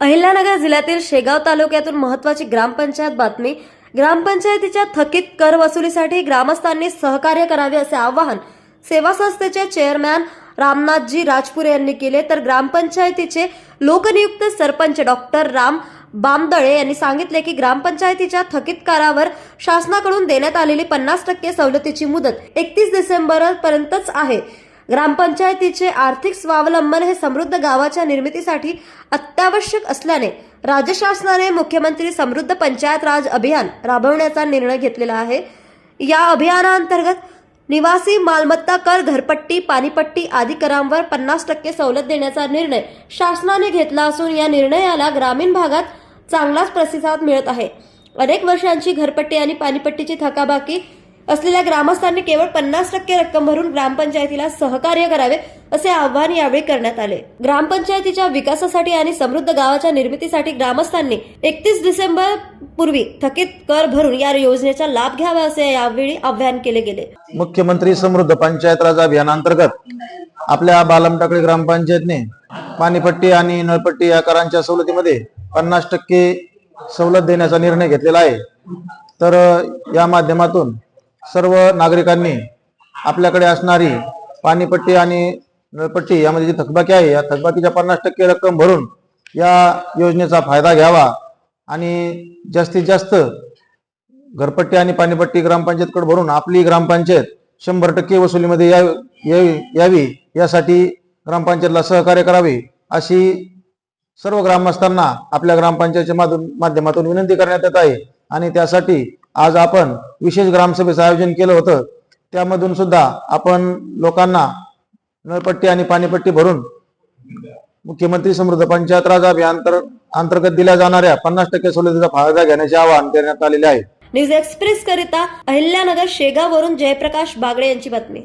अहिल्यानगर जिल्ह्यातील शेगाव तालुक्यातून महत्त्वाची ग्रामपंचायत बातमी। ग्रामपंचायतीच्या थकीत कर वसुलीसाठी ग्रामस्थांनी सहकार्य करावे असे आवाहन सेवा संस्थेचे चेअरमॅन रामनाथजी राजपुरे यांनी केले। तर ग्रामपंचायतीचे लोकनियुक्त सरपंच डॉक्टर राम बामदळे यांनी सांगितले की ग्रामपंचायतीच्या थकीत करावर शासनाकडून देण्यात आलेली 50% सवलतीची मुदत 31 डिसेंबर पर्यंतच आहे। ग्रामपंचायतीचे आर्थिक स्वावलंबन हे समृद्ध गावाच्या निर्मितीसाठी अत्यावश्यक असल्याने राज्य शासनाने मुख्यमंत्री समृद्ध पंचायत राज अभियान राबवण्याचा निर्णय घेतलेला आहे। या अभियानांतर्गत निवासी मालमत्ता कर, घरपट्टी, पाणीपट्टी आदी करांवर 50% सवलत देण्याचा निर्णय शासनाने घेतला असून या निर्णयाला ग्रामीण भागात चांगलाच प्रतिसाद मिळत आहे। अनेक वर्षांची घरपट्टी आणि पाणीपट्टीची थकाबाकी असलेल्या ग्रामस्थांनी केवळ 50% रक्कम भरून ग्रामपंचायतीला सहकार्य करावे असे आवाहन यावेळी करण्यात आले। ग्रामपंचायतीच्या विकासासाठी आणि समृद्ध गावाच्या निर्मितीसाठी ग्रामस्थांनी 31 डिसेंबर पूर्वी थकीत कर भरून या योजनेचा लाभ घ्यावा असे यावेळी आवाहन केले गेले। मुख्यमंत्री समृद्ध पंचायत राज अभियानांतर्गत आपल्या बालमटाकळी ग्रामपंचायतने पाणीपट्टी आणि नळपट्टी या करांच्या सवलतीमध्ये 50% सवलत देण्याचा निर्णय घेतलेला आहे। तर या माध्यमातून सर्व नागरिकांनी आपल्याकडे असणारी पाणीपट्टी आणि नळपट्टी यामध्ये जी थकबाकी आहे या थकबाकीच्या 50% रक्कम भरून या योजनेचा फायदा घ्यावा आणि जास्तीत जास्त घरपट्टी आणि पाणीपट्टी ग्रामपंचायतकडे भरून आपली ग्रामपंचायत 100% वसुलीमध्ये यावी यासाठी ग्रामपंचायतला सहकार्य करावे अशी सर्व ग्रामस्थांना आपल्या ग्रामपंचायतीच्या माध्यमातून विनंती करण्यात येत आहे। आणि त्यासाठी आज आपण विशेष ग्रामसभेचं आयोजन केलं होतं। त्यामधून सुद्धा आपण लोकांना नळपट्टी आणि पाणीपट्टी भरून मुख्यमंत्री समृद्ध पंचायत राज अभियान अंतर्गत दिल्या जाणाऱ्या 50% सवलतीचा फायदा घेण्याचे आवाहन करण्यात आलेले आहे। न्यूज एक्सप्रेस करिता अहिल्यानगर शेगाव वरून जयप्रकाश बागडे यांची बातमी।